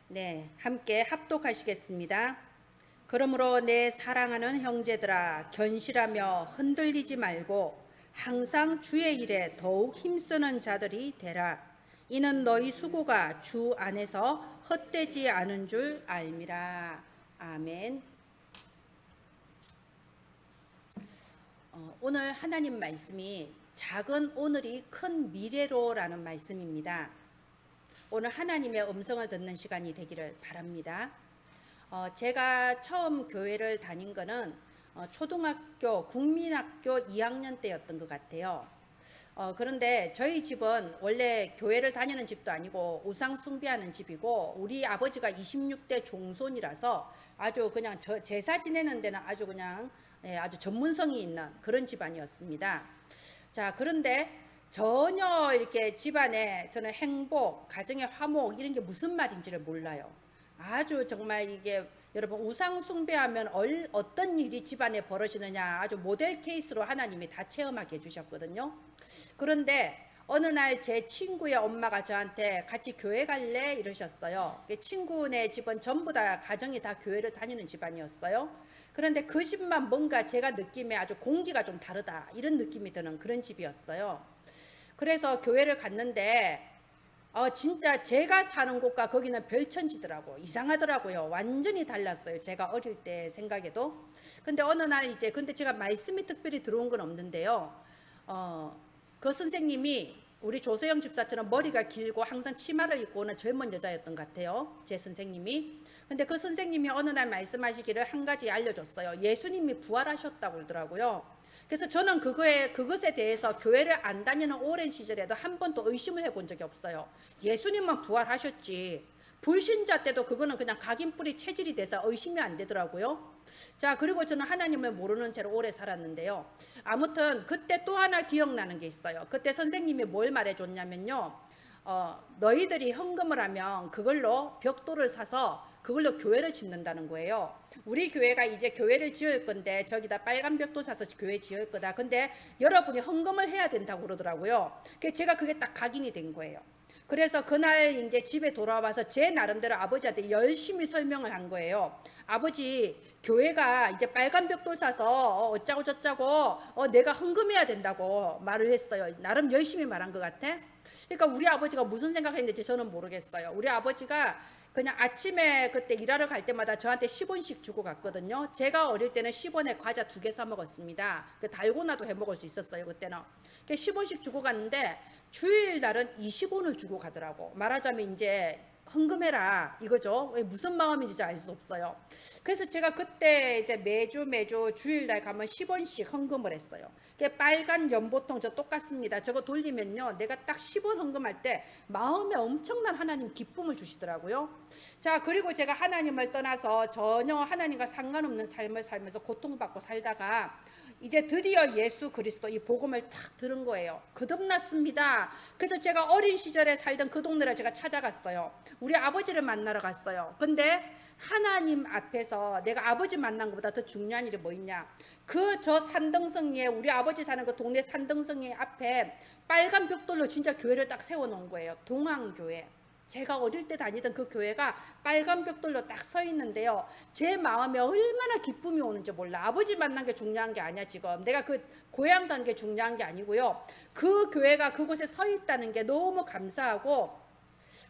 네, 함께 합독하시겠습니다. 그러므로 내 사랑하는 형제들아, 견실하며 흔들리지 말고 항상 주의 일에 더욱 힘쓰는 자들이 되라. 이는 너희 수고가 주 안에서 헛되지 않은 줄 알미라. 아멘. 오늘 하나님 말씀이 작은 오늘이 큰 미래로라는 말씀입니다. 오늘 하나님의 음성을 듣는 시간이 되기를 바랍니다. 제가 처음 교회를 다닌 거는 초등학교 국민학교 2학년 때였던 것 같아요. 그런데 저희 집은 원래 교회를 다니는 집도 아니고 우상 숭배하는 집이고, 우리 아버지가 26대 종손이라서 아주 그냥 제사 지내는 데는 아주 그냥 아주 전문성이 있는 그런 집안이었습니다. 자, 그런데 전혀 이렇게 집안에 저는 행복, 가정의 화목 이런 게 무슨 말인지를 몰라요. 아주 정말 이게 여러분 우상 숭배하면 어떤 일이 집안에 벌어지느냐 아주 모델 케이스로 하나님이 다 체험하게 해주셨거든요. 그런데 어느 날 제 친구의 엄마가 저한테 같이 교회 갈래? 이러셨어요. 친구네 집은 전부 다 가정이 다 교회를 다니는 집안이었어요. 그런데 그 집만 뭔가 제가 느낌에 아주 공기가 좀 다르다 이런 느낌이 드는 그런 집이었어요. 그래서 교회를 갔는데 진짜 제가 사는 곳과 거기는 별천지더라고. 이상하더라고요. 완전히 달랐어요. 제가 어릴 때 생각에도. 근데 어느 날 근데 제가 말씀이 특별히 들어온 건 없는데요. 그 선생님이 우리 조소영 집사처럼 머리가 길고 항상 치마를 입고 오는 젊은 여자였던 것 같아요. 제 선생님이. 근데 그 선생님이 어느 날 말씀하시기를 한 가지 알려줬어요. 예수님이 부활하셨다고 그러더라고요. 그래서 저는 그것에 대해서 교회를 안 다니는 오랜 시절에도 한 번도 의심을 해본 적이 없어요. 예수님만 부활하셨지. 불신자 때도 그거는 그냥 각인뿌리 체질이 돼서 의심이 안 되더라고요. 자, 그리고 저는 하나님을 모르는 채로 오래 살았는데요. 아무튼 그때 또 하나 기억나는 게 있어요. 그때 선생님이 뭘 말해줬냐면요. 너희들이 헌금을 하면 그걸로 벽돌을 사서 그걸로 교회를 짓는다는 거예요. 우리 교회가 이제 교회를 지을 건데 저기다 빨간 벽돌 사서 교회 지을 거다. 근데 여러분이 헌금을 해야 된다고 그러더라고요. 제가 그게 딱 각인이 된 거예요. 그래서 그날 이제 집에 돌아와서 제 나름대로 아버지한테 열심히 설명을 한 거예요. 아버지, 교회가 이제 빨간 벽돌 사서 어쩌고 저쩌고 내가 헌금해야 된다고 말을 했어요. 나름 열심히 말한 것 같아. 그러니까 우리 아버지가 무슨 생각했는지 저는 모르겠어요. 우리 아버지가 그냥 아침에 그때 일하러 갈 때마다 저한테 10원씩 주고 갔거든요. 제가 어릴 때는 10원에 과자 2개 사 먹었습니다. 달고나도 해 먹을 수 있었어요, 그때는. 10원씩 주고 갔는데 주일날은 20원을 주고 가더라고. 말하자면 이제 헌금해라 이거죠. 무슨 마음인지 알 수 없어요. 그래서 제가 그때 이제 매주 주일날 가면 10원씩 헌금을 했어요. 빨간 연보통 저 똑같습니다. 저거 돌리면요, 내가 딱 10원 헌금할 때 마음에 엄청난 하나님 기쁨을 주시더라고요. 자, 그리고 제가 하나님을 떠나서 전혀 하나님과 상관없는 삶을 살면서 고통받고 살다가 이제 드디어 예수 그리스도 이 복음을 탁 들은 거예요. 거듭났습니다. 그래서 제가 어린 시절에 살던 그 동네를 제가 찾아갔어요. 우리 아버지를 만나러 갔어요. 근데 하나님 앞에서 내가 아버지 만난 것보다 더 중요한 일이 뭐 있냐, 저 산등성리에 우리 아버지 사는 그 동네 산등성리 앞에 빨간 벽돌로 진짜 교회를 딱 세워놓은 거예요. 동항교회. 제가 어릴 때 다니던 그 교회가 빨간 벽돌로 딱 서 있는데요, 제 마음에 얼마나 기쁨이 오는지 몰라. 아버지 만난 게 중요한 게 아니야. 지금 내가 그 고향 간 게 중요한 게 아니고요, 그 교회가 그곳에 서 있다는 게 너무 감사하고,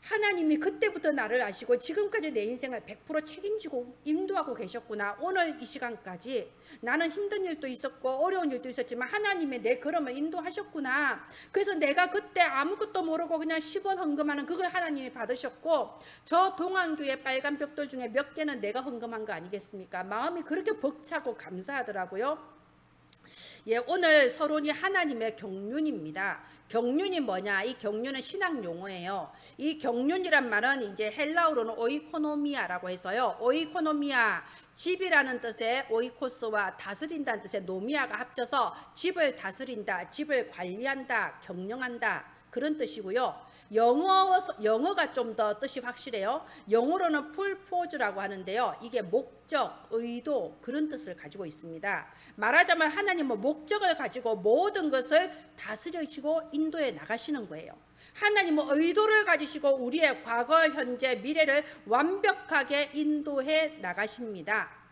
하나님이 그때부터 나를 아시고 지금까지 내 인생을 100% 책임지고 인도하고 계셨구나. 오늘 이 시간까지 나는 힘든 일도 있었고 어려운 일도 있었지만 하나님이 내 걸음을 인도하셨구나. 그래서 내가 그때 아무것도 모르고 그냥 10원 헌금하는 그걸 하나님이 받으셨고, 저 동안교회 빨간 벽돌 중에 몇 개는 내가 헌금한 거 아니겠습니까? 마음이 그렇게 벅차고 감사하더라고요. 예, 오늘 서론이 하나님의 경륜입니다. 경륜이 뭐냐? 이 경륜은 신학 용어예요. 이 경륜이란 말은 이제 헬라어로는 오이코노미아라고 해서요. 오이코노미아, 집이라는 뜻의 오이코스와 다스린다는 뜻의 노미아가 합쳐서 집을 다스린다, 집을 관리한다, 경영한다, 그런 뜻이고요. 영어가 좀 더 뜻이 확실해요. 영어로는 풀포즈라고 하는데요. 이게 목적, 의도 그런 뜻을 가지고 있습니다. 말하자면 하나님은 목적을 가지고 모든 것을 다스리시고 인도해 나가시는 거예요. 하나님은 의도를 가지시고 우리의 과거, 현재, 미래를 완벽하게 인도해 나가십니다.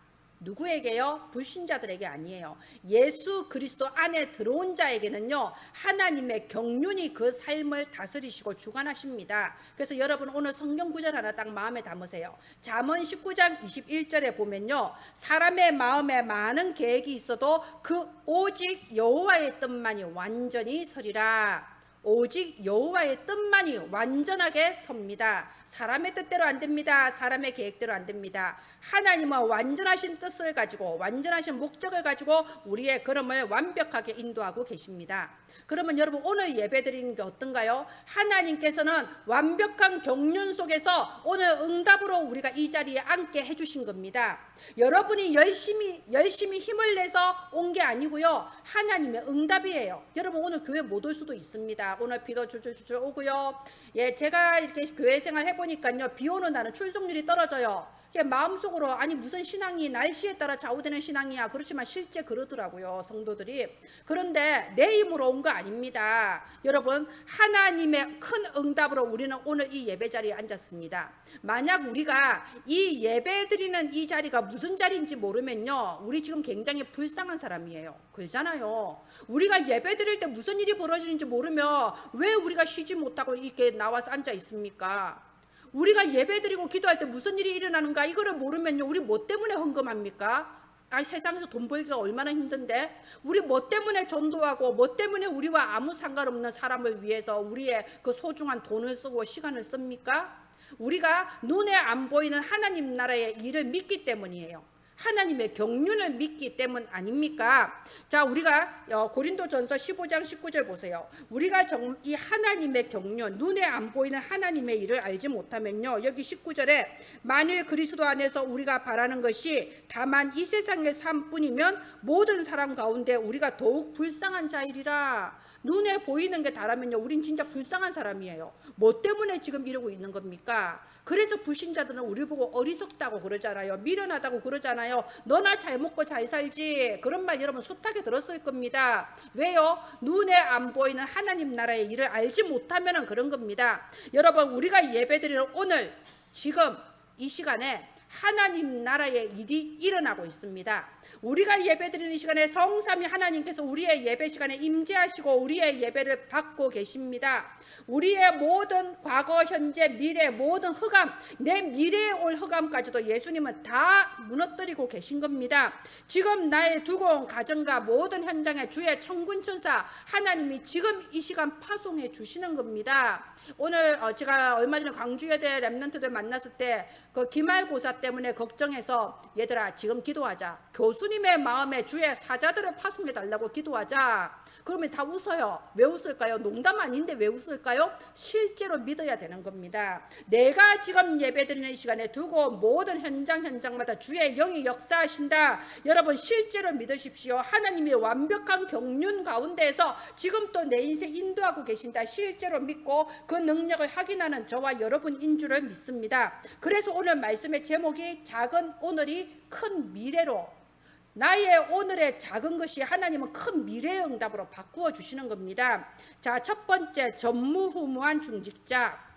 누구에게요? 불신자들에게 아니에요. 예수 그리스도 안에 들어온 자에게는요, 하나님의 경륜이 그 삶을 다스리시고 주관하십니다. 그래서 여러분 오늘 성경 구절 하나 딱 마음에 담으세요. 잠언 19장 21절에 보면요, 사람의 마음에 많은 계획이 있어도 그 오직 여호와의 뜻만이 완전히 서리라. 오직 여호와의 뜻만이 완전하게 섭니다. 사람의 뜻대로 안 됩니다. 사람의 계획대로 안 됩니다. 하나님은 완전하신 뜻을 가지고 완전하신 목적을 가지고 우리의 걸음을 완벽하게 인도하고 계십니다. 그러면 여러분 오늘 예배드리는 게 어떤가요? 하나님께서는 완벽한 경륜 속에서 오늘 응답으로 우리가 이 자리에 앉게 해주신 겁니다. 여러분이 열심히 힘을 내서 온 게 아니고요, 하나님의 응답이에요. 여러분 오늘 교회 못 올 수도 있습니다. 오늘 비도 줄줄줄 오고요. 예, 제가 이렇게 교회 생활 해보니까요, 비 오는 날은 출석률이 떨어져요. 마음속으로 아니 무슨 신앙이 날씨에 따라 좌우되는 신앙이야. 그렇지만 실제 그러더라고요, 성도들이. 그런데 내 힘으로 온 거 아닙니다. 여러분 하나님의 큰 응답으로 우리는 오늘 이 예배 자리에 앉았습니다. 만약 우리가 이 예배 드리는 이 자리가 무슨 자리인지 모르면요, 우리 지금 굉장히 불쌍한 사람이에요. 그렇잖아요. 우리가 예배 드릴 때 무슨 일이 벌어지는지 모르면 왜 우리가 쉬지 못하고 이렇게 나와서 앉아 있습니까? 우리가 예배드리고 기도할 때 무슨 일이 일어나는가 이거를 모르면요, 우리 뭐 때문에 헌금합니까? 세상에서 돈 벌기가 얼마나 힘든데 우리 뭐 때문에 전도하고 뭐 때문에 우리와 아무 상관없는 사람을 위해서 우리의 그 소중한 돈을 쓰고 시간을 씁니까? 우리가 눈에 안 보이는 하나님 나라의 일을 믿기 때문이에요. 하나님의 경륜을 믿기 때문 아닙니까? 자, 우리가 고린도전서 15장 19절 보세요. 우리가 이 하나님의 경륜, 눈에 안 보이는 하나님의 일을 알지 못하면요, 여기 19절에 만일 그리스도 안에서 우리가 바라는 것이 다만 이 세상의 삶뿐이면 모든 사람 가운데 우리가 더욱 불쌍한 자이리라. 눈에 보이는 게 다라면요, 우린 진짜 불쌍한 사람이에요. 뭐 때문에 지금 이러고 있는 겁니까? 그래서 불신자들은 우리 보고 어리석다고 그러잖아요. 미련하다고 그러잖아요. 너나 잘 먹고 잘 살지. 그런 말 여러분 숱하게 들었을 겁니다. 왜요? 눈에 안 보이는 하나님 나라의 일을 알지 못하면 그런 겁니다. 여러분 우리가 예배드리는 오늘 지금 이 시간에 하나님 나라의 일이 일어나고 있습니다. 우리가 예배드리는 시간에 성삼위 하나님께서 우리의 예배 시간에 임재하시고 우리의 예배를 받고 계십니다. 우리의 모든 과거, 현재, 미래 모든 흑암, 내 미래에 올 흑암까지도 예수님은 다 무너뜨리고 계신 겁니다. 지금 나의 두고 온 가정과 모든 현장에 주의 천군천사 하나님이 지금 이 시간 파송해 주시는 겁니다. 오늘 제가 얼마 전에 광주여대 랩런트들 만났을 때 그 기말고사 때문에 걱정해서 얘들아 지금 기도하자. 교수님의 마음에 주의 사자들을 파송해 달라고 기도하자. 그러면 다 웃어요. 왜 웃을까요? 농담 아닌데 왜 웃을까요? 실제로 믿어야 되는 겁니다. 내가 지금 예배드리는 시간에 두고 모든 현장마다 주의 영이 역사하신다. 여러분 실제로 믿으십시오. 하나님이 완벽한 경륜 가운데에서 지금 또 내 인생 인도하고 계신다. 실제로 믿고 그 능력을 확인하는 저와 여러분인 줄을 믿습니다. 그래서 오늘 말씀의 제목이 작은 오늘이 큰 미래로, 나의 오늘의 작은 것이 하나님은 큰 미래의 응답으로 바꾸어 주시는 겁니다. 자, 첫 번째, 전무후무한 중직자.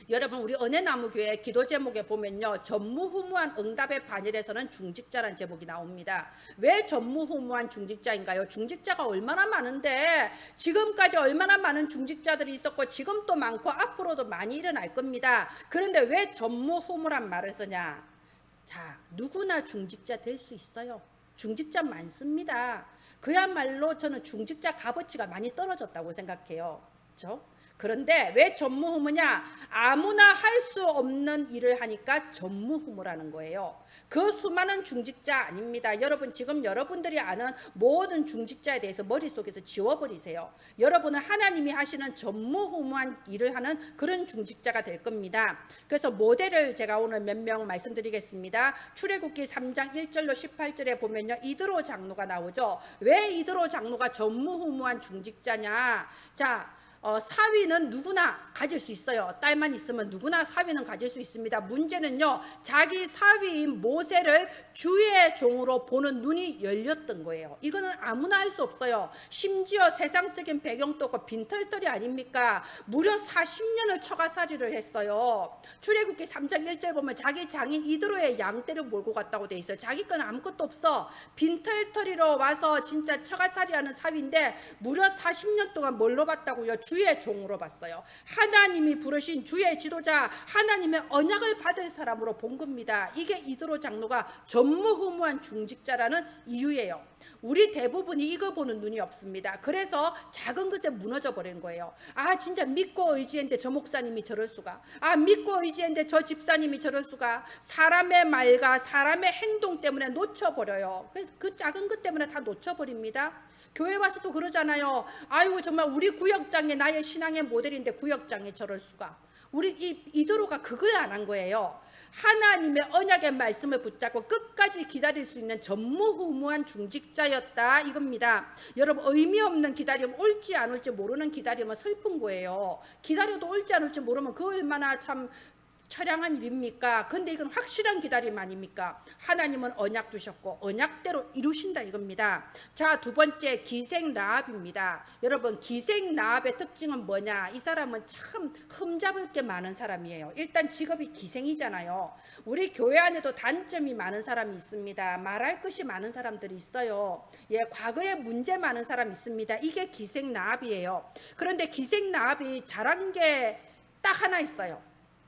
여러분 우리 은혜나무교회 기도 제목에 보면요, 전무후무한 응답의 반열에서는 중직자란 제목이 나옵니다. 왜 전무후무한 중직자인가요? 중직자가 얼마나 많은데, 지금까지 얼마나 많은 중직자들이 있었고 지금 또 많고 앞으로도 많이 일어날 겁니다. 그런데 왜 전무후무란 말을 쓰냐? 자, 누구나 중직자 될 수 있어요. 중직자 많습니다. 그야말로 저는 중직자 값어치가 많이 떨어졌다고 생각해요. 그렇죠? 그런데 왜 전무후무냐? 아무나 할 수 없는 일을 하니까 전무후무라는 거예요. 그 수많은 중직자 아닙니다. 여러분 지금 여러분들이 아는 모든 중직자에 대해서 머릿속에서 지워버리세요. 여러분은 하나님이 하시는 전무후무한 일을 하는 그런 중직자가 될 겁니다. 그래서 모델을 제가 오늘 몇 명 말씀드리겠습니다. 출애굽기 3장 1절로 18절에 보면요, 이드로 장로가 나오죠. 왜 이드로 장로가 전무후무한 중직자냐? 자, 사위는 누구나 가질 수 있어요. 딸만 있으면 누구나 사위는 가질 수 있습니다. 문제는요, 자기 사위인 모세를 주의 종으로 보는 눈이 열렸던 거예요. 이거는 아무나 할 수 없어요. 심지어 세상적인 배경도 없고 빈털털이 아닙니까? 무려 40년을 처가살이를 했어요. 출애굽기 3장 1절 보면 자기 장인 이드로의 양떼를 몰고 갔다고 돼 있어요. 자기 건 아무것도 없어. 빈털터리로 와서 진짜 처가살이하는 사위인데 무려 40년 동안 뭘로 봤다고요? 주의 종으로 봤어요. 하나님이 부르신 주의 지도자, 하나님의 언약을 받을 사람으로 본 겁니다. 이게 이드로 장로가 전무후무한 중직자라는 이유예요. 우리 대부분이 이거 보는 눈이 없습니다. 그래서 작은 것에 무너져 버리는 거예요. 아, 진짜 믿고 의지했는데 저 목사님이 저럴 수가. 아, 믿고 의지했는데 저 집사님이 저럴 수가. 사람의 말과 사람의 행동 때문에 놓쳐버려요. 그 작은 것 때문에 다 놓쳐버립니다. 교회 와서 또 그러잖아요. 아이고, 정말 우리 구역장이 나의 신앙의 모델인데 구역장이 저럴 수가. 우리 이드로가 그걸 안 한 거예요. 하나님의 언약의 말씀을 붙잡고 끝까지 기다릴 수 있는 전무후무한 중직자였다, 이겁니다. 여러분, 의미 없는 기다림, 올지 안 올지 모르는 기다림은 슬픈 거예요. 기다려도 올지 안 올지 모르면 그 얼마나 참 처량한 일입니까? 근데 이건 확실한 기다림 아닙니까? 하나님은 언약 주셨고 언약대로 이루신다, 이겁니다. 자, 두 번째, 기생 라합입니다. 여러분, 기생 라합의 특징은 뭐냐? 이 사람은 참 흠잡을 게 많은 사람이에요. 일단 직업이 기생이잖아요. 우리 교회 안에도 단점이 많은 사람이 있습니다. 말할 것이 많은 사람들이 있어요. 예, 과거에 문제 많은 사람이 있습니다. 이게 기생 라합이에요. 그런데 기생 라합이 잘한 게 딱 하나 있어요.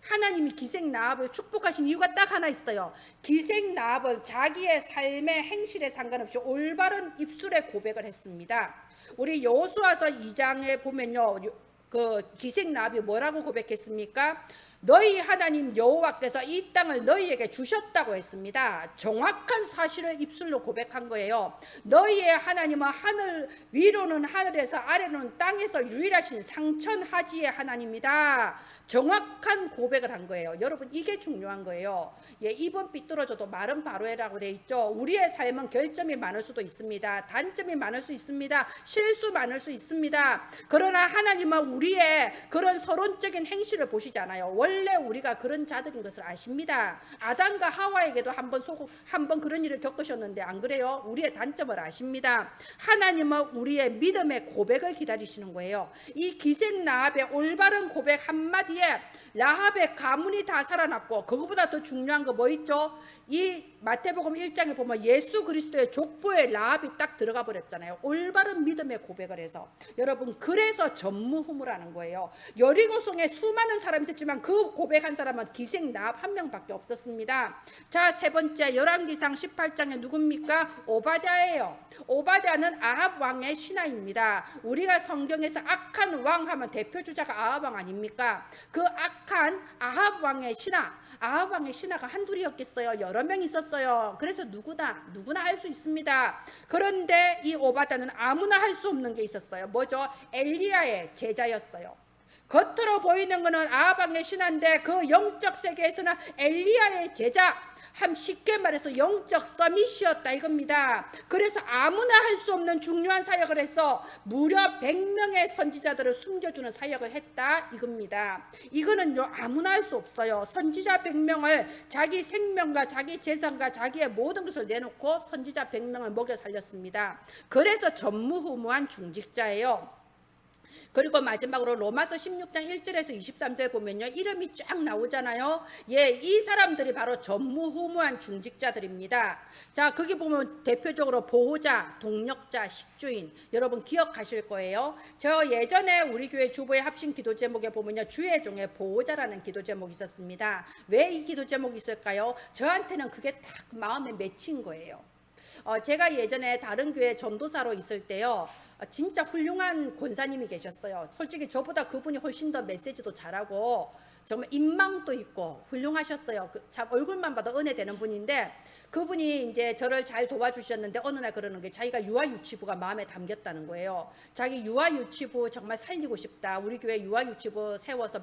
하나님이 기생 라합을 축복하신 이유가 딱 하나 있어요. 기생 라합은 자기의 삶의 행실에 상관없이 올바른 입술의 고백을 했습니다. 우리 여호수아서 2장에 보면요, 그 기생 라합이 뭐라고 고백했습니까? 너희 하나님 여호와께서 이 땅을 너희에게 주셨다고 했습니다. 정확한 사실을 입술로 고백한 거예요. 너희의 하나님은 하늘 위로는 하늘에서 아래로는 땅에서 유일하신 상천하지의 하나님이다. 정확한 고백을 한 거예요. 여러분, 이게 중요한 거예요. 예, 입은 삐뚤어져도 말은 바로 해라고 돼 있죠. 우리의 삶은 결점이 많을 수도 있습니다. 단점이 많을 수 있습니다. 실수 많을 수 있습니다. 그러나 하나님은 우리의 그런 서론적인 행실을 보시잖아요. 원래 우리가 그런 자들인 것을 아십니다. 아담과 하와에게도 한번 그런 일을 겪으셨는데 안 그래요? 우리의 단점을 아십니다. 하나님은 우리의 믿음의 고백을 기다리시는 거예요. 이 기생 라합의 올바른 고백 한마디에 라합의 가문이 다 살아났고, 그거보다 더 중요한 거 뭐 있죠? 이 마태복음 1장에 보면 예수 그리스도의 족보에 라합이 딱 들어가 버렸잖아요. 올바른 믿음의 고백을 해서. 여러분, 그래서 전무후무라는 거예요. 여리고성에 수많은 사람이 있었지만 그 고백한 사람은 기생 라합 한 명밖에 없었습니다. 자, 세 번째, 열왕기상 18장에 누굽니까? 오바댜예요. 오바댜는 아합 왕의 신하입니다. 우리가 성경에서 악한 왕 하면 대표 주자가 아합 왕 아닙니까? 그 악한 아합 왕의 신하, 아합 왕의 신하가 한둘이었겠어요? 여러 명 있었어요. 그래서 누구나 할 수 있습니다. 그런데 이 오바댜는 아무나 할 수 없는 게 있었어요. 뭐죠? 엘리야의 제자였어요. 겉으로 보이는 것은 아합 왕의 신하인데 그 영적 세계에서는 엘리야의 제자, 쉽게 말해서 영적 서밋이었다, 이겁니다. 그래서 아무나 할 수 없는 중요한 사역을 해서 무려 100명의 선지자들을 숨겨주는 사역을 했다, 이겁니다. 이거는요, 아무나 할 수 없어요. 선지자 100명을 자기 생명과 자기 재산과 자기의 모든 것을 내놓고 선지자 100명을 먹여 살렸습니다. 그래서 전무후무한 중직자예요. 그리고 마지막으로 로마서 16장 1절에서 23절 보면요, 이름이 쫙 나오잖아요. 예, 이 사람들이 바로 전무후무한 중직자들입니다. 자, 거기 보면 대표적으로 보호자, 동력자, 식주인, 여러분 기억하실 거예요. 저 예전에 우리 교회 주보의 합심 기도 제목에 보면요, 주의 종의 보호자라는 기도 제목이 있었습니다. 왜 이 기도 제목이 있을까요? 저한테는 그게 딱 마음에 맺힌 거예요. 제가 예전에 다른 교회 전도사로 있을 때요, 진짜 훌륭한 권사님이 계셨어요. 솔직히 저보다 그분이 훨씬 더 메시지도 잘하고 정말 인망도 있고 훌륭하셨어요. 참 얼굴만 봐도 은혜되는 분인데, 그분이 이제 저를 잘 도와주셨는데 어느 날 그러는 게 자기가 유아유치부가 마음에 담겼다는 거예요. 자기 유아유치부 정말 살리고 싶다. 우리 교회 유아유치부 세워서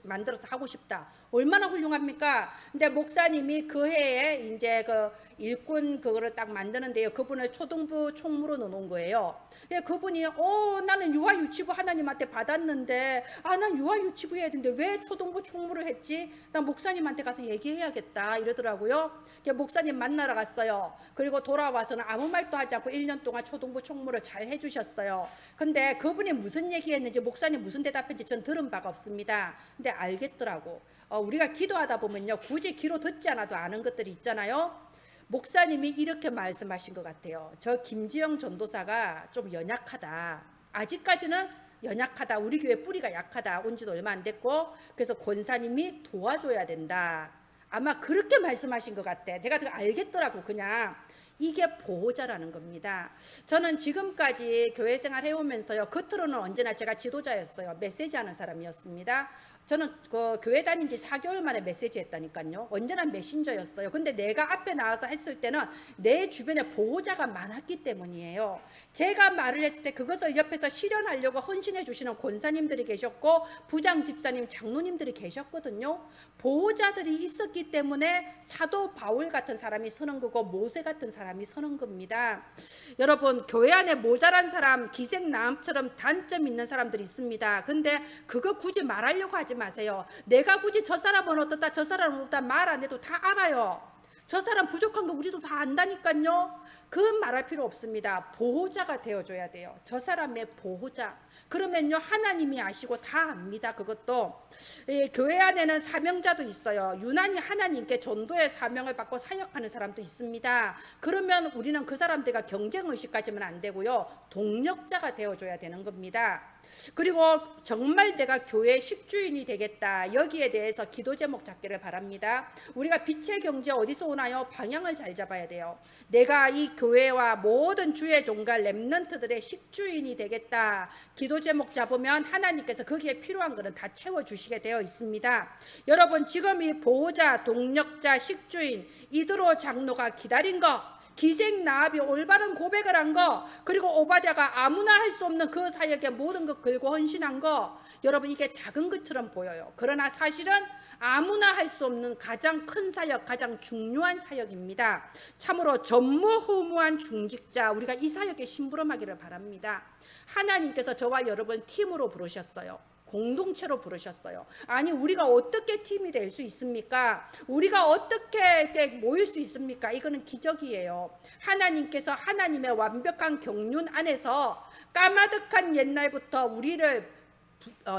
만들어서 하고 싶다. 얼마나 훌륭합니까? 근데 목사님이 그 해에 이제 그 일꾼 그거를 딱 만드는데요, 그분을 초등부 총무로 넣어놓은 거예요. 그 그분이 나는 유아유치부 하나님한테 받았는데 난 유아유치부 해야 되는데 왜 초등부 총무를 했지? 나 목사님한테 가서 얘기해야겠다 이러더라고요. 목사님 만나러 갔어요. 그리고 돌아와서는 아무 말도 하지 않고 1년 동안 초등부 총무를 잘 해주셨어요. 근데 그분이 무슨 얘기했는지 목사님 무슨 대답했는지 전 들은 바가 없습니다. 근데 알겠더라고. 우리가 기도하다 보면요, 굳이 귀로 듣지 않아도 아는 것들이 있잖아요. 목사님이 이렇게 말씀하신 것 같아요. 저 김지영 전도사가 좀 연약하다. 아직까지는 연약하다. 우리 교회 뿌리가 약하다. 온 지도 얼마 안 됐고, 그래서 권사님이 도와줘야 된다. 아마 그렇게 말씀하신 것 같아. 제가 알겠더라고. 그냥 이게 보호자라는 겁니다. 저는 지금까지 교회 생활 해오면서요, 겉으로는 언제나 제가 지도자였어요. 메시지하는 사람이었습니다. 저는 그 교회 다닌 지 4개월 만에 메시지 했다니까요. 언제나 메신저였어요. 근데 내가 앞에 나와서 했을 때는 내 주변에 보호자가 많았기 때문이에요. 제가 말을 했을 때 그것을 옆에서 실현하려고 헌신해 주시는 권사님들이 계셨고, 부장 집사님, 장로님들이 계셨거든요. 보호자들이 있었기 때문에 사도 바울 같은 사람이 서는 거고 모세 같은 사람이 서는 겁니다. 여러분, 교회 안에 모자란 사람, 기생나음처럼 단점 있는 사람들이 있습니다. 근데 그거 굳이 말하려고 하지 마세요. 내가 굳이 저 사람은 어떻다, 저 사람은 어떻다 말 안 해도 다 알아요. 저 사람 부족한 거 우리도 다 안다니까요. 그건 말할 필요 없습니다. 보호자가 되어줘야 돼요. 저 사람의 보호자. 그러면요, 하나님이 아시고 다 압니다. 그것도. 교회 안에는 사명자도 있어요. 유난히 하나님께 전도의 사명을 받고 사역하는 사람도 있습니다. 그러면 우리는 그 사람들과 경쟁의식 가지면 안 되고요, 동력자가 되어줘야 되는 겁니다. 그리고 정말 내가 교회 십주인이 되겠다, 여기에 대해서 기도 제목 잡기를 바랍니다. 우리가 빛의 경제 어디서 오나요? 방향을 잘 잡아야 돼요. 내가 이 교회와 모든 주의 종과 렘넌트들의 십주인이 되겠다, 기도 제목 잡으면 하나님께서 거기에 필요한 것은 다 채워주시게 되어 있습니다. 여러분, 지금 이 보호자, 동력자, 십주인 이드로 장로가 기다린 거, 기생나합이 올바른 고백을 한 거, 그리고 오바댜가 아무나 할 수 없는 그 사역에 모든 것 걸고 헌신한 거, 여러분 이게 작은 것처럼 보여요. 그러나 사실은 아무나 할 수 없는 가장 큰 사역, 가장 중요한 사역입니다. 참으로 전무후무한 중직자, 우리가 이 사역에 심부름하기를 바랍니다. 하나님께서 저와 여러분 팀으로 부르셨어요. 공동체로 부르셨어요. 아니, 우리가 어떻게 팀이 될 수 있습니까? 우리가 어떻게 모일 수 있습니까? 이거는 기적이에요. 하나님께서 하나님의 완벽한 경륜 안에서 까마득한 옛날부터 우리를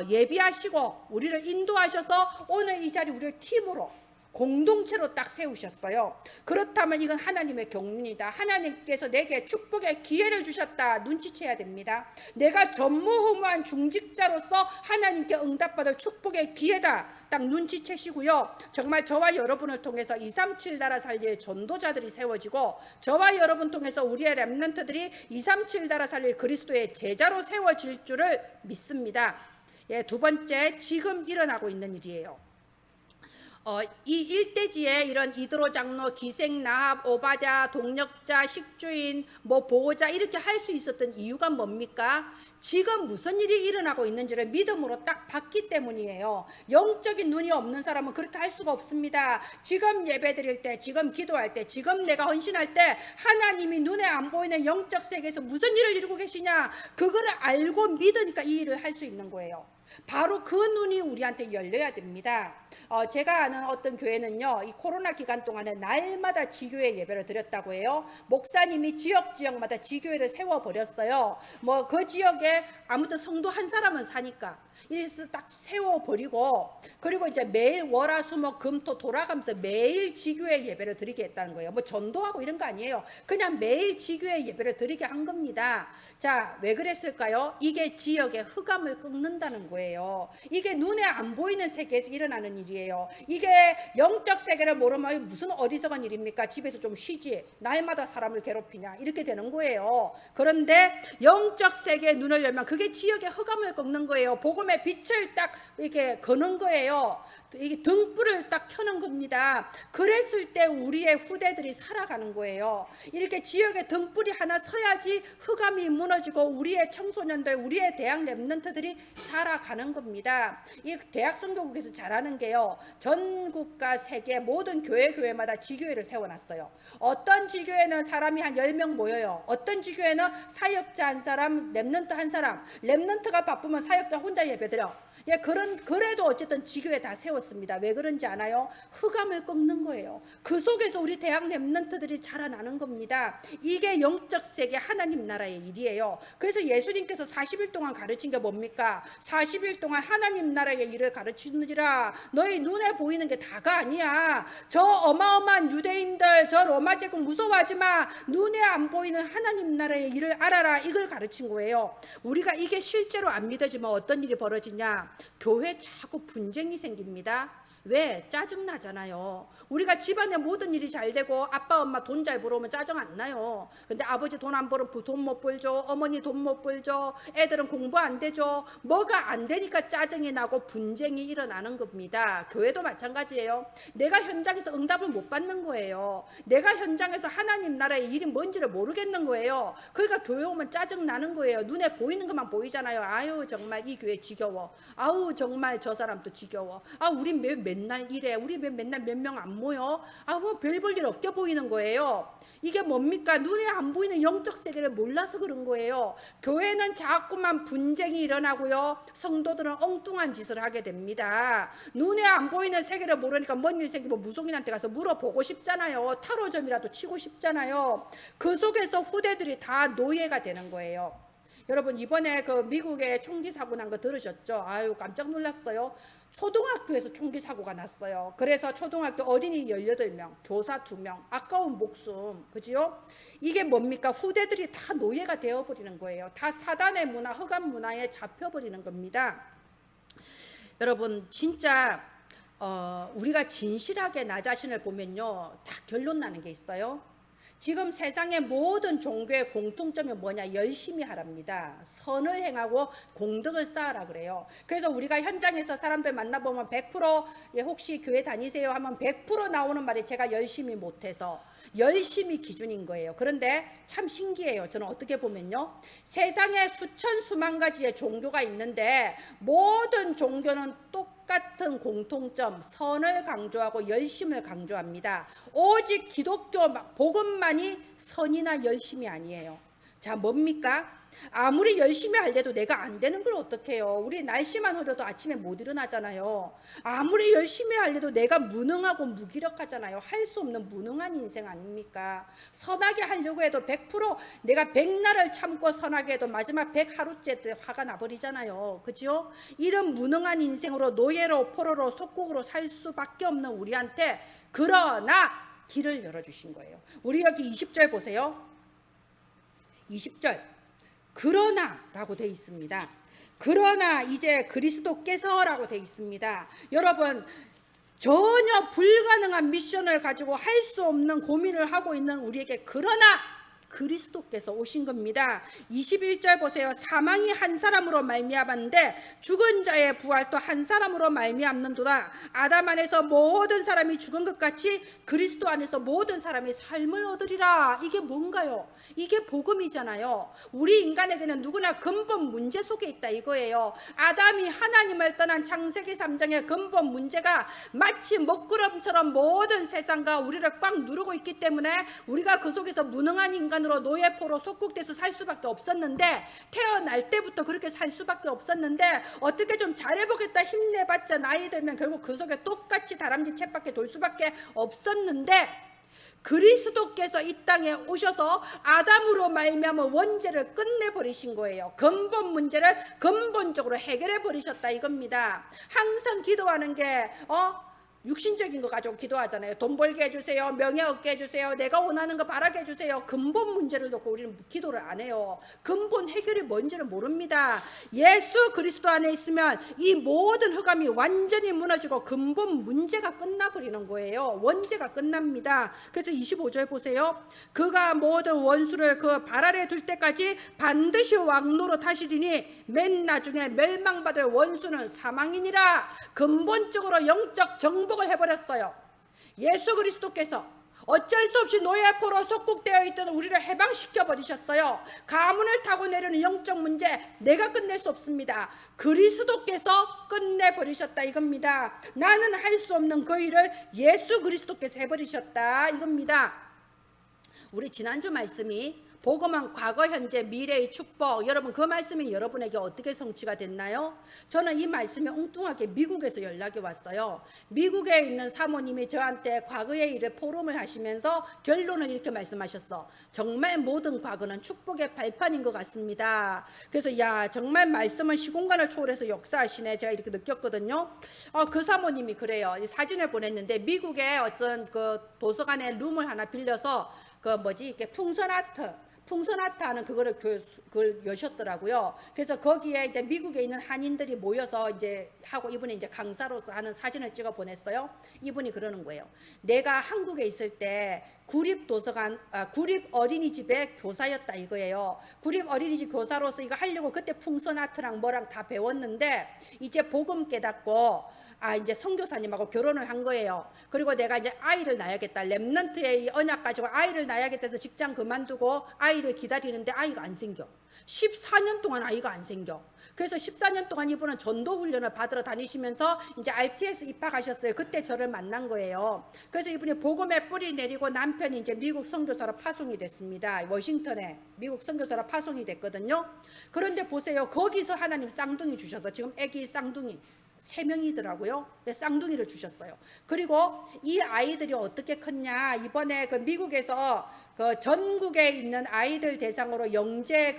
예비하시고 우리를 인도하셔서 오늘 이 자리 우리를 팀으로, 공동체로 딱 세우셨어요. 그렇다면 이건 하나님의 경륜이다. 하나님께서 내게 축복의 기회를 주셨다. 눈치채야 됩니다. 내가 전무후무한 중직자로서 하나님께 응답받을 축복의 기회다. 딱 눈치채시고요. 정말 저와 여러분을 통해서 237 나라 살릴 전도자들이 세워지고, 저와 여러분 통해서 우리의 렘넌트들이 237 나라 살릴 그리스도의 제자로 세워질 줄을 믿습니다. 두 번째, 지금 일어나고 있는 일이에요. 이 일대지에 이런 이드로 장로, 기생나합, 오바댜, 동력자, 식주인, 보호자 이렇게 할 수 있었던 이유가 뭡니까? 지금 무슨 일이 일어나고 있는지를 믿음으로 딱 봤기 때문이에요. 영적인 눈이 없는 사람은 그렇게 할 수가 없습니다. 지금 예배 드릴 때, 지금 기도할 때, 지금 내가 헌신할 때 하나님이 눈에 안 보이는 영적 세계에서 무슨 일을 이루고 계시냐, 그거를 알고 믿으니까 이 일을 할 수 있는 거예요. 바로 그 눈이 우리한테 열려야 됩니다. 제가 아는 어떤 교회는요, 이 코로나 기간 동안에 날마다 지교회 예배를 드렸다고 해요. 목사님이 지역마다 지교회를 세워버렸어요. 그 지역에 아무튼 성도 한 사람은 사니까 이래서 딱 세워버리고, 그리고 이제 매일 월화수목금토 돌아가면서 매일 지교회 예배를 드리게 했다는 거예요. 전도하고 이런 거 아니에요. 그냥 매일 지교회 예배를 드리게 한 겁니다. 자, 왜 그랬을까요? 이게 지역의 흑암을 꺾는다는 거예요. 이게 눈에 안 보이는 세계에서 일어나는 일이에요. 이게 영적 세계를 모르면 무슨 어리석은 일입니까? 집에서 좀 쉬지, 날마다 사람을 괴롭히냐, 이렇게 되는 거예요. 그런데 영적 세계의 눈을 이루려면 그게 지역의 흑암을 꺾는 거예요. 복음의 빛을 딱 이렇게 거는 거예요. 이게 등불을 딱 켜는 겁니다. 그랬을 때 우리의 후대들이 살아가는 거예요. 이렇게 지역에 등불이 하나 서야지 흑암이 무너지고 우리의 청소년들, 우리의 대학 랩런트들이 자라가는 겁니다. 이 대학 선교국에서 잘하는 게요, 전국과 세계 모든 교회마다 지교회를 세워놨어요. 어떤 지교회는 사람이 한 10명 모여요. 어떤 지교회는 사역자 한 사람, 랩런트 한 사람. 랩런트가 바쁘면 사역자 혼자 예배드려. 예, 그래도 어쨌든 지교회 다 세웠습니다. 왜 그런지 아나요? 흑암을 꺾는 거예요. 그 속에서 우리 대학 랩런트들이 자라나는 겁니다. 이게 영적 세계 하나님 나라의 일이에요. 그래서 예수님께서 40일 동안 가르친 게 뭡니까? 40일 동안 하나님 나라의 일을 가르치느니라. 너희 눈에 보이는 게 다가 아니야. 저 어마어마한 유대인들, 저 로마 제국 무서워하지 마. 눈에 안 보이는 하나님 나라의 일을 알아라. 이걸 가르친 거예요. 우리가 이게 실제로 안 믿어지면 어떤 일이 벌어지냐? 교회 자꾸 분쟁이 생깁니다. 왜? 짜증 나잖아요. 우리가 집안에 모든 일이 잘 되고 아빠 엄마 돈 잘 벌어오면 짜증 안 나요. 근데 아버지 돈 안 벌어 돈 못 벌죠. 어머니 돈 못 벌죠. 애들은 공부 안 되죠. 뭐가 안 되니까 짜증이 나고 분쟁이 일어나는 겁니다. 교회도 마찬가지예요. 내가 현장에서 응답을 못 받는 거예요. 내가 현장에서 하나님 나라의 일이 뭔지를 모르겠는 거예요. 그러니까 교회 오면 짜증 나는 거예요. 눈에 보이는 것만 보이잖아요. 아유 정말 이 교회 지겨워. 아우 정말 저 사람도 지겨워. 아 우린 맨날 이래. 우리 왜 맨날 몇 명 안 모여? 아 뭐 별 볼 일 없게 보이는 거예요. 이게 뭡니까? 눈에 안 보이는 영적 세계를 몰라서 그런 거예요. 교회는 자꾸만 분쟁이 일어나고요. 성도들은 엉뚱한 짓을 하게 됩니다. 눈에 안 보이는 세계를 모르니까 뭔 일 생기면 무속인한테 가서 물어보고 싶잖아요. 타로점이라도 치고 싶잖아요. 그 속에서 후대들이 다 노예가 되는 거예요. 여러분 이번에 그 미국에 총기 사고 난 거 들으셨죠? 아유 깜짝 놀랐어요. 초등학교에서 총기 사고가 났어요. 그래서 초등학교 어린이 18명, 교사 2명, 아까운 목숨, 그지요? 이게 뭡니까? 후대들이 다 노예가 되어버리는 거예요. 다 사단의 문화, 흑암 문화에 잡혀버리는 겁니다. 여러분 진짜 우리가 진실하게 나 자신을 보면요, 다 결론 나는 게 있어요. 지금 세상의 모든 종교의 공통점이 뭐냐? 열심히 하랍니다. 선을 행하고 공덕을 쌓으라 그래요. 그래서 우리가 현장에서 사람들 만나보면 100% 혹시 교회 다니세요? 하면 100% 나오는 말이 제가 열심히 못해서. 열심히 기준인 거예요. 그런데 참 신기해요. 저는 어떻게 보면요, 세상에 수천 수만 가지의 종교가 있는데 모든 종교는 똑같은 공통점, 선을 강조하고 열심을 강조합니다. 오직 기독교 복음만이 선이나 열심이 아니에요. 자, 뭡니까? 아무리 열심히 하려도 내가 안 되는 걸 어떡해요. 우리 날씨만 흐려도 아침에 못 일어나잖아요. 아무리 열심히 하려도 내가 무능하고 무기력하잖아요. 할 수 없는 무능한 인생 아닙니까? 선하게 하려고 해도 100% 내가 100날을 참고 선하게 해도 마지막 100하루째 때 화가 나버리잖아요. 그죠? 이런 무능한 인생으로 노예로 포로로 속국으로 살 수밖에 없는 우리한테 그러나 길을 열어주신 거예요. 우리 여기 20절 보세요. 20절 그러나 라고 되어 있습니다. 그러나 이제 그리스도께서 라고 되어 있습니다. 여러분 전혀 불가능한 미션을 가지고 할 수 없는 고민을 하고 있는 우리에게 그러나 그리스도께서 오신 겁니다. 21절 보세요. 사망이 한 사람으로 말미암았는데 죽은 자의 부활도 한 사람으로 말미암는도다. 아담 안에서 모든 사람이 죽은 것 같이 그리스도 안에서 모든 사람이 삶을 얻으리라. 이게 뭔가요? 이게 복음이잖아요. 우리 인간에게는 누구나 근본 문제 속에 있다 이거예요. 아담이 하나님을 떠난 창세기 3장의 근본 문제가 마치 먹구름처럼 모든 세상과 우리를 꽉 누르고 있기 때문에 우리가 그 속에서 무능한 인간 노예포로 속국돼서 살 수밖에 없었는데, 태어날 때부터 그렇게 살 수밖에 없었는데 어떻게 좀 잘해보겠다 힘내봤자 나이 들면 결국 그 속에 똑같이 다람쥐 챗밖에 돌 수밖에 없었는데, 그리스도께서 이 땅에 오셔서 아담으로 말미암아 원죄를 끝내버리신 거예요. 근본 문제를 근본적으로 해결해 버리셨다 이겁니다. 항상 기도하는 게 육신적인 거 가지고 기도하잖아요. 돈 벌게 해주세요. 명예 얻게 해주세요. 내가 원하는 거 바라게 해주세요. 근본 문제를 놓고 우리는 기도를 안 해요. 근본 해결이 뭔지를 모릅니다. 예수 그리스도 안에 있으면 이 모든 흑암이 완전히 무너지고 근본 문제가 끝나버리는 거예요. 원죄가 끝납니다. 그래서 25절 보세요. 그가 모든 원수를 그 발 아래 둘 때까지 반드시 왕노로 타시리니 맨 나중에 멸망받을 원수는 사망이니라. 근본적으로 영적 정복을 해버렸어요. 예수 그리스도께서 어쩔 수 없이 노예포로 속국되어 있던 우리를 해방시켜 버리셨어요. 가문을 타고 내려는 영적 문제 내가 끝낼 수 없습니다. 그리스도께서 끝내버리셨다 이겁니다. 나는 할 수 없는 그 일을 예수 그리스도께서 해버리셨다 이겁니다. 우리 지난주 말씀이 복음은 과거, 현재, 미래의 축복. 여러분 그 말씀이 여러분에게 어떻게 성취가 됐나요? 저는 이 말씀이 엉뚱하게 미국에서 연락이 왔어요. 미국에 있는 사모님이 저한테 과거의 일을 포럼을 하시면서 결론을 이렇게 말씀하셨어. 정말 모든 과거는 축복의 발판인 것 같습니다. 그래서 야 정말 말씀은 시공간을 초월해서 역사하시네. 제가 이렇게 느꼈거든요. 그 사모님이 그래요. 이 사진을 보냈는데 미국의 어떤 그 도서관에 룸을 하나 빌려서 이렇게 풍선 아트 하는 그걸 여셨더라고요. 그래서 거기에 이제 미국에 있는 한인들이 모여서 이제 하고 이분이 이제 강사로서 하는 사진을 찍어 보냈어요. 이분이 그러는 거예요. 내가 한국에 있을 때 구립 어린이집의 교사였다 이거예요. 구립 어린이집 교사로서 이거 하려고 그때 풍선 아트랑 뭐랑 다 배웠는데 이제 복음 깨닫고 이제 선교사님하고 결혼을 한 거예요. 그리고 내가 이제 아이를 낳아야겠다. 렘넌트의 언약 가지고 아이를 낳아야겠다 해서 직장 그만두고 아이를 기다리는데 아이가 안 생겨. 14년 동안 아이가 안 생겨. 그래서 14년 동안 이분은 전도 훈련을 받으러 다니시면서 이제 RTS 입학하셨어요. 그때 저를 만난 거예요. 그래서 이분이 복음의 뿌리 내리고 남편이 이제 미국 선교사로 파송이 됐습니다. 워싱턴에 미국 선교사로 파송이 됐거든요. 그런데 보세요. 거기서 하나님 쌍둥이 주셔서 지금 아기 쌍둥이 3명이더라고요. 쌍둥이를 주셨어요. 그리고 이 아이들이 어떻게 컸냐? 이번에 그 미국에서 그 전국에 있는 아이들 대상으로 영재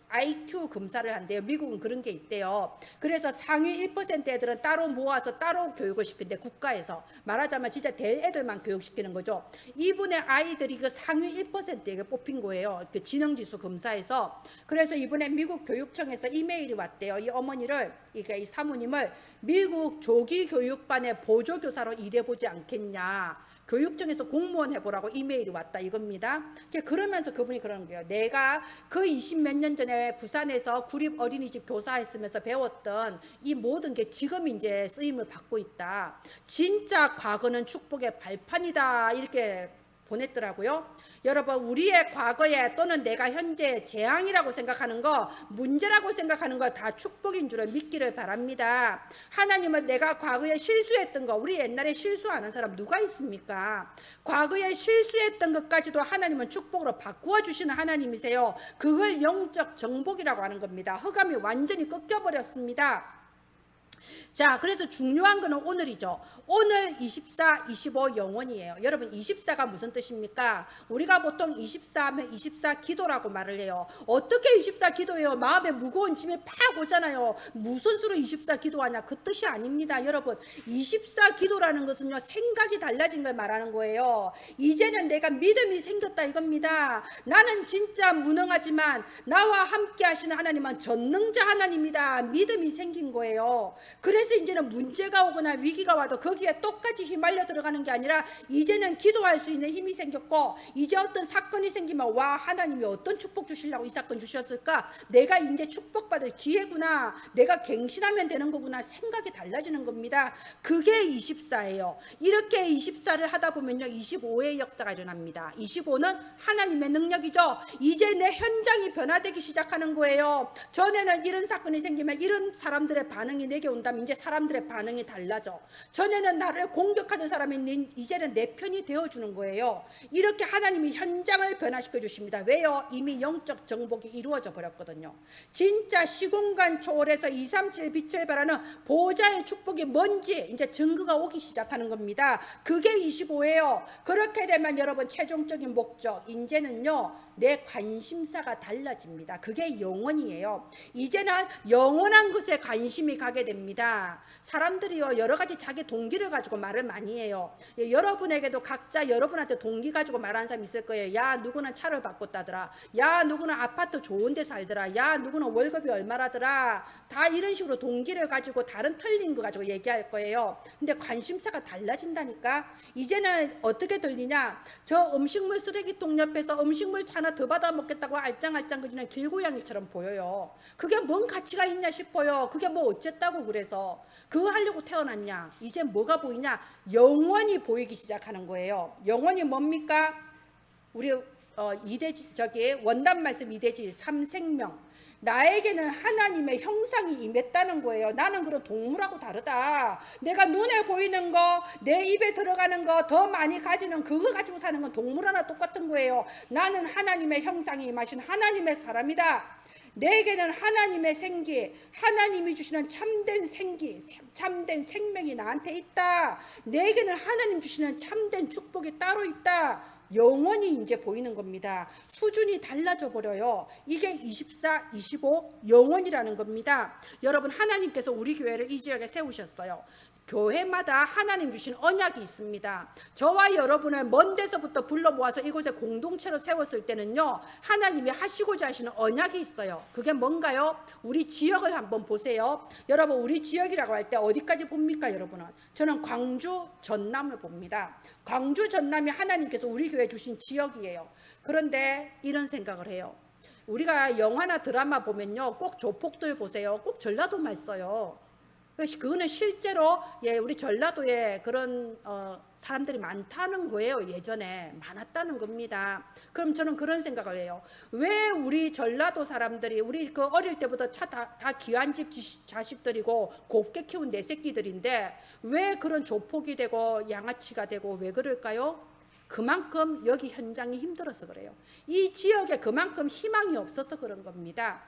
IQ 검사를 한대요. 미국은 그런 게 있대요. 그래서 상위 1% 애들은 따로 모아서 따로 교육을 시킨대. 국가에서 말하자면 진짜 될 애들만 교육시키는 거죠. 이분의 아이들이 그 상위 1%에게 뽑힌 거예요. 그 지능지수 검사에서. 그래서 이번에 미국 교육청에서 이메일이 왔대요. 이 어머니를 이 사모님을 미국 조기 교육반의 보조교사로 일해보지 않겠냐. 교육청에서 공무원 해보라고 이메일이 왔다 이겁니다. 그러면서 그분이 그러는 거예요. 내가 그 20몇 년 전에 부산에서 구립 어린이집 교사했으면서 배웠던 이 모든 게 지금 이제 쓰임을 받고 있다. 진짜 과거는 축복의 발판이다 이렇게 보냈더라고요. 여러분 우리의 과거에 또는 내가 현재 재앙이라고 생각하는 거 문제라고 생각하는 거 다 축복인 줄을 믿기를 바랍니다. 하나님은 내가 과거에 실수했던 거 우리 옛날에 실수하는 사람 누가 있습니까? 과거에 실수했던 것까지도 하나님은 축복으로 바꾸어 주시는 하나님이세요. 그걸 영적 정복이라고 하는 겁니다. 흑암이 완전히 꺾여버렸습니다. 자, 그래서 중요한 거는 오늘이죠. 오늘 24, 25 영원이에요. 여러분 24가 무슨 뜻입니까? 우리가 보통 24 하면 24 기도라고 말을 해요. 어떻게 24 기도해요? 마음에 무거운 짐이 팍 오잖아요. 무슨 수로 24 기도하냐? 그 뜻이 아닙니다. 여러분 24 기도라는 것은요 생각이 달라진 걸 말하는 거예요. 이제는 내가 믿음이 생겼다 이겁니다. 나는 진짜 무능하지만 나와 함께 하시는 하나님은 전능자 하나님이다. 믿음이 생긴 거예요. 그래서 이제는 문제가 오거나 위기가 와도 거기에 똑같이 휘말려 들어가는 게 아니라 이제는 기도할 수 있는 힘이 생겼고 이제 어떤 사건이 생기면 와 하나님이 어떤 축복 주시려고 이 사건 주셨을까? 내가 이제 축복받을 기회구나. 내가 갱신하면 되는 거구나. 생각이 달라지는 겁니다. 그게 24예요. 이렇게 24를 하다 보면요 25의 역사가 일어납니다. 25는 하나님의 능력이죠. 이제 내 현장이 변화되기 시작하는 거예요. 전에는 이런 사건이 생기면 이런 사람들의 반응이 내게 온다면 이제 사람들의 반응이 달라져. 전에는 나를 공격하던 사람이 이제는 내 편이 되어주는 거예요. 이렇게 하나님이 현장을 변화시켜 주십니다. 왜요? 이미 영적 정복이 이루어져 버렸거든요. 진짜 시공간 초월해서 237 빛을 발하는 보좌의 축복이 뭔지 이제 증거가 오기 시작하는 겁니다. 그게 25예요. 그렇게 되면 여러분 최종적인 목적 이제는요 내 관심사가 달라집니다. 그게 영원이에요. 이제는 영원한 것에 관심이 가게 됩니다. 겁니다. 사람들이요 여러 가지 자기 동기를 가지고 말을 많이 해요. 여러분에게도 각자 여러분한테 동기 가지고 말하는 사람이 있을 거예요. 야 누구는 차를 바꿨다더라. 야 누구는 아파트 좋은 데 살더라. 야 누구는 월급이 얼마라더라. 다 이런 식으로 동기를 가지고 다른 틀린 거 가지고 얘기할 거예요. 근데 관심사가 달라진다니까. 이제는 어떻게 들리냐. 저 음식물 쓰레기통 옆에서 음식물 하나 더 받아 먹겠다고 알짱알짱 그지는 길고양이처럼 보여요. 그게 뭔 가치가 있냐 싶어요. 그게 뭐 어쨌다고 그래서 그거 하려고 태어났냐. 이제 뭐가 보이냐. 영원히 보이기 시작하는 거예요. 영원히 뭡니까? 우리 저기 원단 말씀 이대지 삼생명. 나에게는 하나님의 형상이 임했다는 거예요. 나는 그런 동물하고 다르다. 내가 눈에 보이는 거, 내 입에 들어가는 거 더 많이 가지는 그거 가지고 사는 건 동물 하나 똑같은 거예요. 나는 하나님의 형상이 임하신 하나님의 사람이다. 내게는 하나님의 생기, 하나님이 주시는 참된 생기, 참된 생명이 나한테 있다. 내게는 하나님 주시는 참된 축복이 따로 있다. 영원히 이제 보이는 겁니다. 수준이 달라져 버려요. 이게 24, 25 영원이라는 겁니다. 여러분 하나님께서 우리 교회를 이 지역에 세우셨어요. 교회마다 하나님 주신 언약이 있습니다. 저와 여러분을 먼 데서부터 불러 모아서 이곳에 공동체로 세웠을 때는요, 하나님이 하시고자 하시는 언약이 있어요. 그게 뭔가요? 우리 지역을 한번 보세요. 여러분 우리 지역이라고 할 때 어디까지 봅니까 여러분은? 저는 광주 전남을 봅니다. 광주 전남이 하나님께서 우리 교회에 주신 지역이에요. 그런데 이런 생각을 해요. 우리가 영화나 드라마 보면요, 꼭 조폭들 보세요. 꼭 전라도만 써요. 그거는 실제로 우리 전라도에 그런 사람들이 많다는 거예요. 예전에 많았다는 겁니다. 그럼 저는 그런 생각을 해요. 왜 우리 전라도 사람들이 우리 그 어릴 때부터 다 귀한 집 자식들이고 곱게 키운 내 새끼들인데 왜 그런 조폭이 되고 양아치가 되고 왜 그럴까요? 그만큼 여기 현장이 힘들어서 그래요. 이 지역에 그만큼 희망이 없어서 그런 겁니다.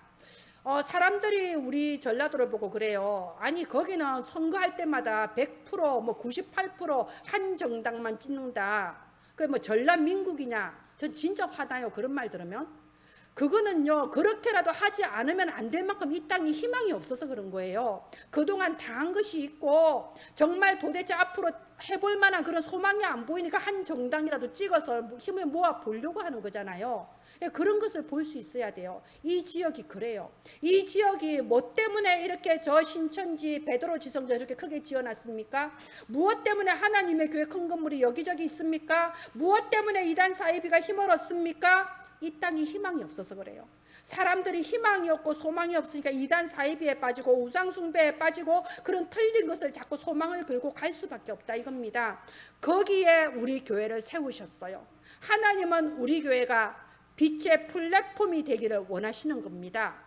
사람들이 우리 전라도를 보고 그래요. 아니 거기는 선거할 때마다 100% 뭐 98% 한 정당만 찍는다. 그게 뭐 전라민국이냐. 전 진짜 화나요. 그런 말 들으면. 그거는요 그렇게라도 하지 않으면 안 될 만큼 이 땅이 희망이 없어서 그런 거예요. 그동안 당한 것이 있고 정말 도대체 앞으로 해볼 만한 그런 소망이 안 보이니까 한 정당이라도 찍어서 힘을 모아 보려고 하는 거잖아요. 그런 것을 볼 수 있어야 돼요. 이 지역이 그래요. 이 지역이 뭐 때문에 이렇게 저 신천지 베드로 지성도 이렇게 크게 지어놨습니까? 무엇 때문에 하나님의 교회 큰 건물이 여기저기 있습니까? 무엇 때문에 이단 사이비가 힘을 얻습니까? 이 땅이 희망이 없어서 그래요. 사람들이 희망이 없고 소망이 없으니까 이단 사이비에 빠지고 우상 숭배에 빠지고 그런 틀린 것을 자꾸 소망을 걸고 갈 수밖에 없다 이겁니다. 거기에 우리 교회를 세우셨어요. 하나님은 우리 교회가 빛의 플랫폼이 되기를 원하시는 겁니다.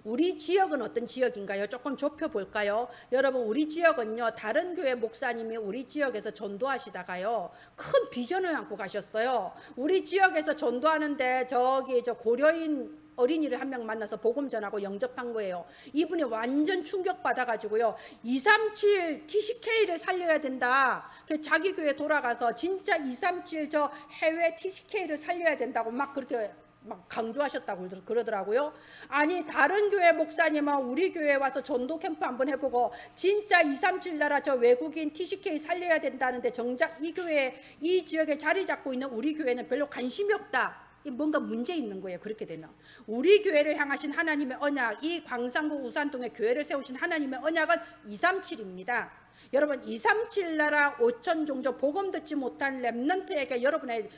우리 지역은 어떤 지역인가요? 조금 좁혀볼까요? 여러분 우리 지역은요 다른 교회 목사님이 우리 지역에서 전도하시다가요 큰 비전을 안고 가셨어요. 우리 지역에서 전도하는데 저기 저 고려인 어린이를 한 명 만나서 복음 전하고 영접한 거예요. 이분이 완전 충격받아가지고요 237 TCK를 살려야 된다. 자기 교회 돌아가서 진짜 237 저 해외 TCK를 살려야 된다고 막 그렇게 막 강조하셨다고 그러더라고요. 아니 다른 교회 목사님은 우리 교회에 와서 전도 캠프 한번 해보고 진짜 237 나라 저 외국인 TCK 살려야 된다는데 정작 이 교회 이 지역에 자리 잡고 있는 우리 교회는 별로 관심이 없다. 뭔가 문제 있는 거예요. 그렇게 되면 우리 교회를 향하신 하나님의 언약, 이 광산구 우산동에 교회를 세우신 하나님의 언약은 237입니다. 여러분 237 나라 5천 종족 복음 듣지 못한 렘넌트에게 여러분의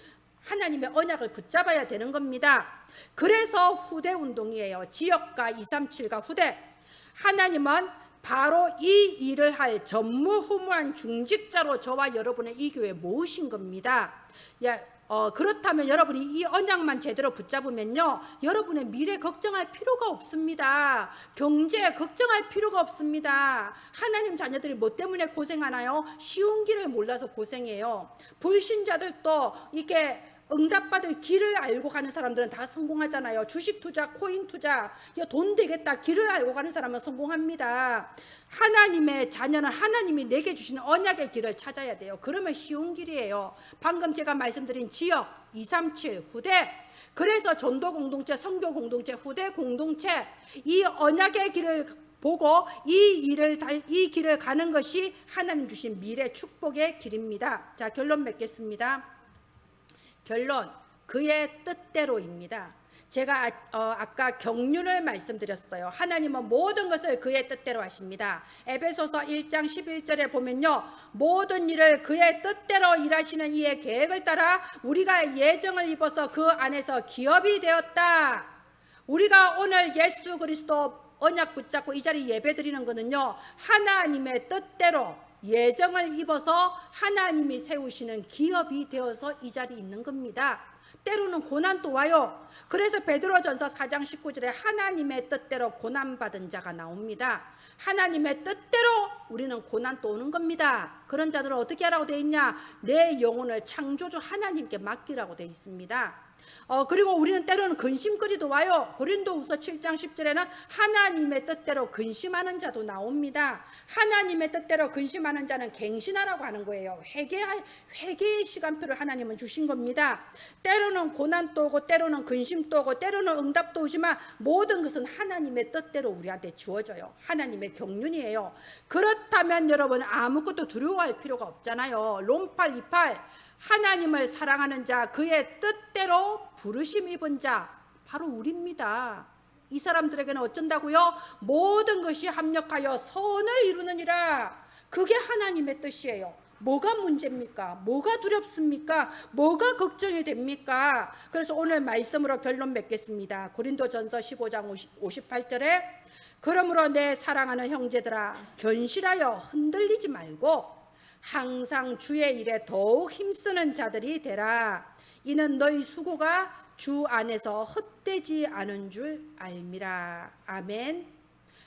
하나님의 언약을 붙잡아야 되는 겁니다. 그래서 후대 운동이에요. 지역과 237과 후대. 하나님은 바로 이 일을 할 전무후무한 중직자로 저와 여러분의 이 교회에 모으신 겁니다. 그렇다면 여러분이 이 언약만 제대로 붙잡으면요 여러분의 미래 걱정할 필요가 없습니다. 경제 걱정할 필요가 없습니다. 하나님 자녀들이 뭐 때문에 고생하나요? 쉬운 길을 몰라서 고생해요. 불신자들도 이게 응답받을 길을 알고 가는 사람들은 다 성공하잖아요. 주식 투자, 코인 투자, 돈 되겠다 길을 알고 가는 사람은 성공합니다. 하나님의 자녀는 하나님이 내게 주시는 언약의 길을 찾아야 돼요. 그러면 쉬운 길이에요. 방금 제가 말씀드린 지역 237 후대, 그래서 전도 공동체, 선교 공동체, 후대 공동체, 이 언약의 길을 보고 이 길을 가는 것이 하나님 주신 미래 축복의 길입니다. 자, 결론 맺겠습니다. 결론, 그의 뜻대로입니다. 제가 아까 경륜을 말씀드렸어요. 하나님은 모든 것을 그의 뜻대로 하십니다. 에베소서 1장 11절에 보면요, 모든 일을 그의 뜻대로 일하시는 이의 계획을 따라 우리가 예정을 입어서 그 안에서 기업이 되었다. 우리가 오늘 예수 그리스도 언약 붙잡고 이 자리 예배드리는 것은요, 하나님의 뜻대로 예정을 입어서 하나님이 세우시는 기업이 되어서 이 자리에 있는 겁니다. 때로는 고난도 와요. 그래서 베드로전서 4장 19절에 하나님의 뜻대로 고난받은 자가 나옵니다. 하나님의 뜻대로 우리는 고난도 오는 겁니다. 그런 자들은 어떻게 하라고 되어 있냐? 내 영혼을 창조주 하나님께 맡기라고 되어 있습니다. 그리고 우리는 때로는 근심거리도 와요. 고린도후서 7장 10절에는 하나님의 뜻대로 근심하는 자도 나옵니다. 하나님의 뜻대로 근심하는 자는 갱신하라고 하는 거예요. 회개의 시간표를 하나님은 주신 겁니다. 때로는 고난도 오고 때로는 근심도 오고 때로는 응답도 오지만 모든 것은 하나님의 뜻대로 우리한테 주어져요. 하나님의 경륜이에요. 그렇다면 여러분 아무것도 두려워할 필요가 없잖아요. 롬 8:28 하나님을 사랑하는 자, 그의 뜻대로 부르심 입은 자, 바로 우리입니다. 이 사람들에게는 어쩐다고요? 모든 것이 합력하여 선을 이루느니라. 그게 하나님의 뜻이에요. 뭐가 문제입니까? 뭐가 두렵습니까? 뭐가 걱정이 됩니까? 그래서 오늘 말씀으로 결론 맺겠습니다. 고린도전서 15장 58절에 그러므로 내 사랑하는 형제들아, 견실하여 흔들리지 말고 항상 주의 일에 더욱 힘쓰는 자들이 되라. 이는 너희 수고가 주 안에서 헛되지 않은 줄 알미라. 아멘.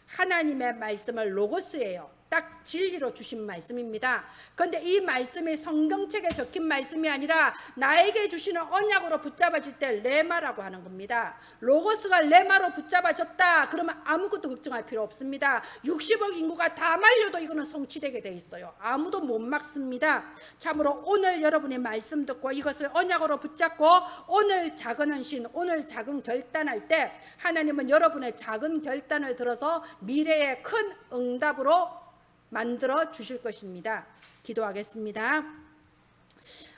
하나님의 말씀을 로고스예요. 딱 진리로 주신 말씀입니다. 그런데 이 말씀이 성경책에 적힌 말씀이 아니라 나에게 주시는 언약으로 붙잡아질 때 레마라고 하는 겁니다. 로고스가 레마로 붙잡아졌다 그러면 아무것도 걱정할 필요 없습니다. 60억 인구가 다 말려도 이거는 성취되게 돼 있어요. 아무도 못 막습니다. 참으로 오늘 여러분의 말씀 듣고 이것을 언약으로 붙잡고 오늘 작은 헌신, 오늘 작은 결단할 때 하나님은 여러분의 작은 결단을 들어서 미래의 큰 응답으로 만들어 주실 것입니다. 기도하겠습니다.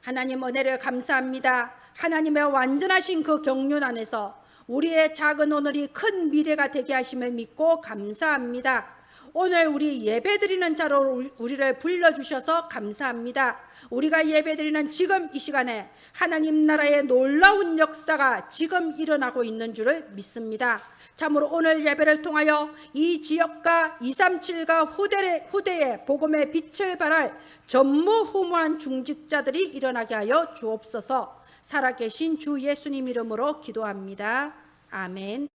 하나님 은혜를 감사합니다. 하나님의 완전하신 그 경륜 안에서 우리의 작은 오늘이 큰 미래가 되게 하심을 믿고 감사합니다. 오늘 우리 예배드리는 자로 우리를 불러주셔서 감사합니다. 우리가 예배드리는 지금 이 시간에 하나님 나라의 놀라운 역사가 지금 일어나고 있는 줄을 믿습니다. 참으로 오늘 예배를 통하여 이 지역과 237가 후대에 복음의 빛을 발할 전무후무한 중직자들이 일어나게 하여 주옵소서. 살아계신 주 예수님 이름으로 기도합니다. 아멘.